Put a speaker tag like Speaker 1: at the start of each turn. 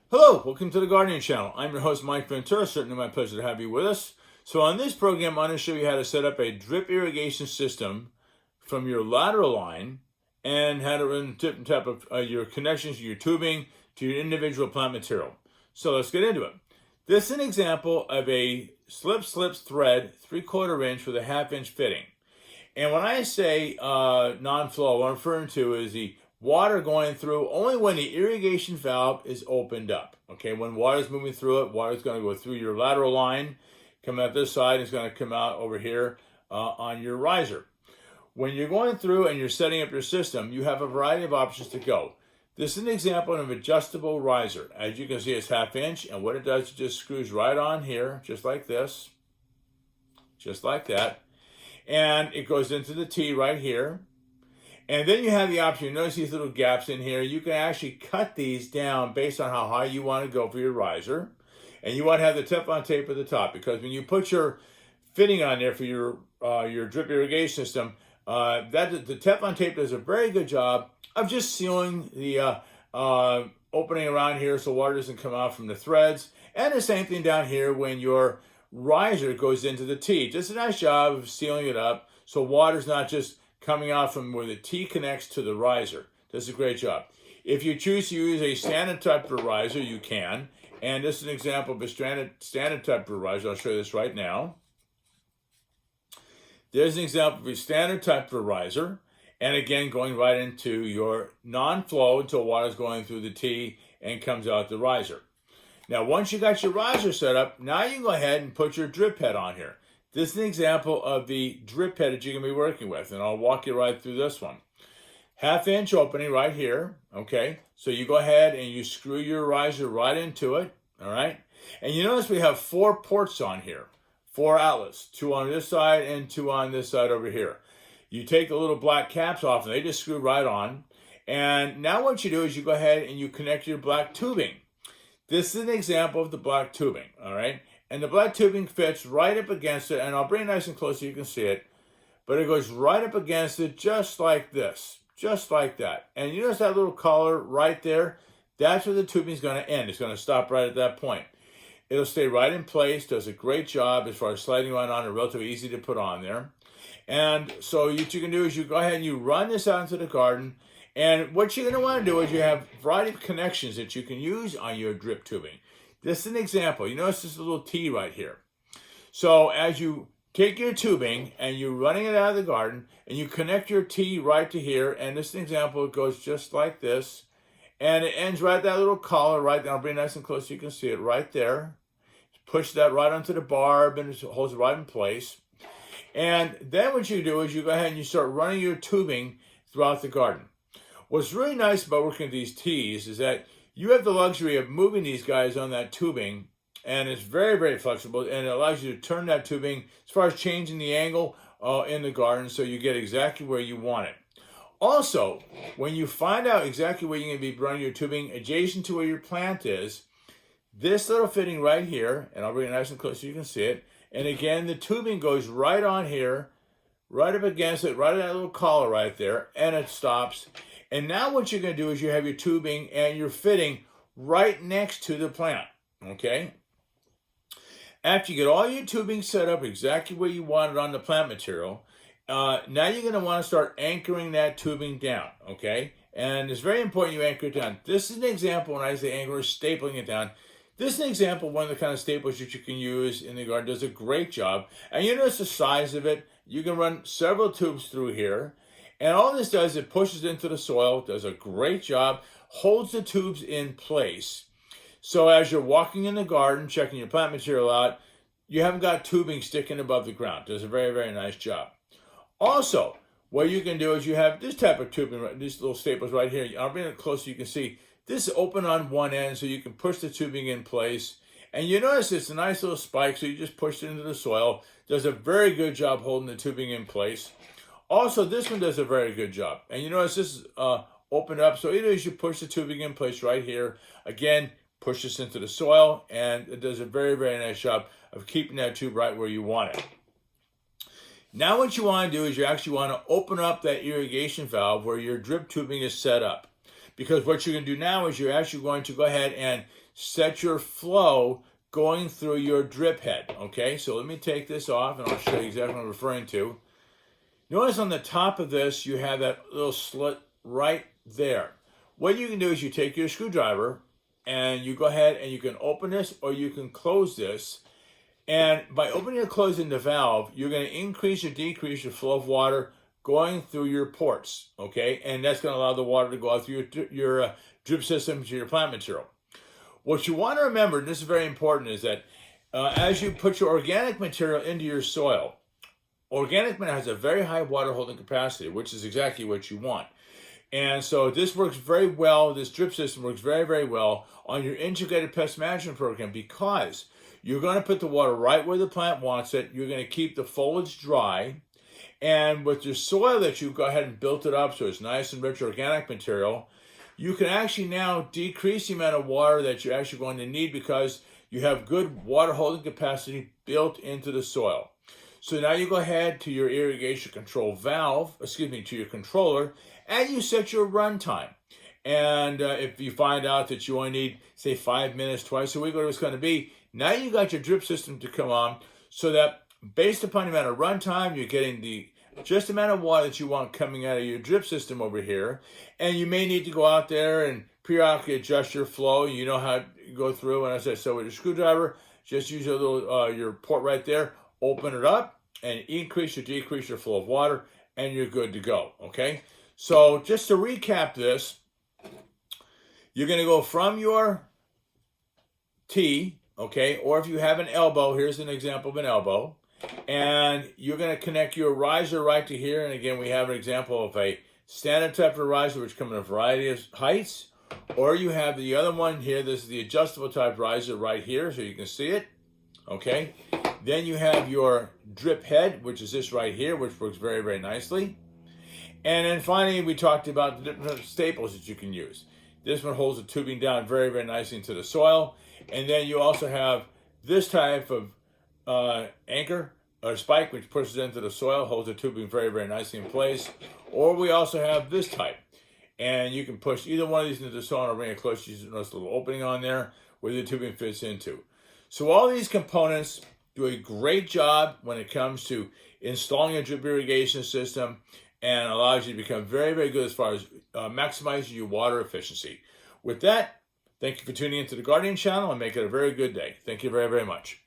Speaker 1: Hello, welcome to the Gardening Channel. I'm your host, Mike Ventura. Certainly my pleasure to have you with us. So on this program, I'm going to show you how to set up a drip irrigation system from your lateral line and how to run different type of your connections, your tubing to your individual plant material. So let's get into it. This is an example of a slip-slip thread, 3/4 inch with a 1/2 inch fitting. And when I say non-flow, what I'm referring to is the water going through only when the irrigation valve is opened up. Okay, when water is moving through it, water is going to go through your lateral line, come out this side, it's going to come out over here on your riser. When you're going through and you're setting up your system, you have a variety of options to go. This is an example of an adjustable riser. As you can see, it's 1/2 inch, and what it does, it just screws right on here, just like this, just like that. And it goes into the T right here. And then you have the option, you notice these little gaps in here. You can actually cut these down based on how high you want to go for your riser. And you want to have the Teflon tape at the top, because when you put your fitting on there for your drip irrigation system, the Teflon tape does a very good job of just sealing the opening around here so water doesn't come out from the threads. And the same thing down here when your riser goes into the T. Just a nice job of sealing it up so water's not just coming out from where the T connects to the riser. Does a great job. If you choose to use a standard type of riser, you can. And this is an example of a standard type of riser. I'll show you this right now. There's an example of a standard type of riser. And again, going right into your non-flow until water's going through the T and comes out the riser. Now, once you got your riser set up, now you can go ahead and put your drip head on here. This is an example of the drip head that you're going to be working with, and I'll walk you right through this one. 1/2 inch opening right here, okay? So you go ahead and you screw your riser right into it, all right? And you notice we have 4 ports on here, 4 outlets, 2 on this side and 2 on this side over here. You take the little black caps off, and they just screw right on. And now what you do is you go ahead and you connect your black tubing. This is an example of the black tubing, all right? And the black tubing fits right up against it, and I'll bring it nice and close so you can see it. But it goes right up against it just like this, just like that. And you notice that little collar right there? That's where the tubing is going to end. It's going to stop right at that point. It'll stay right in place, does a great job as far as sliding right on, and relatively easy to put on there. And so what you can do is you go ahead and you run this out into the garden. And what you're going to want to do is you have a variety of connections that you can use on your drip tubing. This is an example. You notice this little T right here. So as you take your tubing and you're running it out of the garden and you connect your T right to here, and this is an example, it goes just like this. And it ends right at that little collar right there. I'll bring it nice and close so you can see it right there. Push that right onto the barb and it holds it right in place. And then what you do is you go ahead and you start running your tubing throughout the garden. What's really nice about working with these T's is that you have the luxury of moving these guys on that tubing, and it's very, very flexible, and it allows you to turn that tubing as far as changing the angle in the garden so you get exactly where you want it. Also, when you find out exactly where you're going to be running your tubing adjacent to where your plant is, this little fitting right here, and I'll bring it nice and close so you can see it, and again, the tubing goes right on here, right up against it, right at that little collar right there, and it stops. And now what you're going to do is you have your tubing and your fitting right next to the plant, okay? After you get all your tubing set up exactly where you want it on the plant material, now you're going to want to start anchoring that tubing down, okay? And it's very important you anchor it down. This is an example when I say anchor, stapling it down. This is an example of one of the kind of staples that you can use in the garden. Does a great job. And you notice the size of it. You can run several tubes through here. And all this does, it pushes into the soil, does a great job, holds the tubes in place. So as you're walking in the garden, checking your plant material out, you haven't got tubing sticking above the ground. Does a very, very nice job. Also, what you can do is you have this type of tubing, these little staples right here. I'll bring it close so you can see. This is open on one end so you can push the tubing in place. And you notice it's a nice little spike, so you just push it into the soil. Does a very good job holding the tubing in place. Also, this one does a very good job. And you notice this is opened up. So either you push the tubing in place right here. Again, push this into the soil. And it does a very, very nice job of keeping that tube right where you want it. Now what you want to do is you actually want to open up that irrigation valve where your drip tubing is set up. Because what you're going to do now is you're actually going to go ahead and set your flow going through your drip head. Okay, so let me take this off and I'll show you exactly what I'm referring to. Notice on the top of this, you have that little slit right there. What you can do is you take your screwdriver and you go ahead and you can open this or you can close this. And by opening or closing the valve, you're going to increase or decrease your flow of water going through your ports, okay? And that's going to allow the water to go out through your drip system to your plant material. What you want to remember, and this is very important, is that as you put your organic material into your soil, organic matter has a very high water holding capacity, which is exactly what you want. And so this works very well, this drip system works very, very well on your integrated pest management program because you're going to put the water right where the plant wants it. You're going to keep the foliage dry. And with your soil that you've go ahead and built it up so it's nice and rich organic material, you can actually now decrease the amount of water that you're actually going to need because you have good water holding capacity built into the soil. So now you go ahead to your irrigation control valve, to your controller, and you set your run time. And if you find out that you only need, say, 5 minutes twice a week, whatever it's going to be, now you got your drip system to come on so that based upon the amount of run time, you're getting the just the amount of water that you want coming out of your drip system over here. And you may need to go out there and periodically adjust your flow. You know how to go through. And as I said, with your screwdriver, just use your little your port right there, open it up, and increase or decrease your flow of water, and you're good to go, okay? So just to recap this, you're going to go from your T, okay, or if you have an elbow, here's an example of an elbow, and you're going to connect your riser right to here. And again, we have an example of a standard type of riser, which come in a variety of heights, or you have the other one here. This is the adjustable type riser right here, so you can see it, okay? Then you have your drip head, which is this right here, which works very, very nicely. And then finally, we talked about the different staples that you can use. This one holds the tubing down very, very nicely into the soil. And then you also have this type of anchor or spike, which pushes into the soil, holds the tubing very, very nicely in place. Or we also have this type. And you can push either one of these into the soil and bring it close. You notice a little opening on there where the tubing fits into. So all these components do a great job when it comes to installing a drip irrigation system and allows you to become very, very good as far as maximizing your water efficiency. With that, thank you for tuning into the Guardian channel and make it a very good day. Thank you very, very much.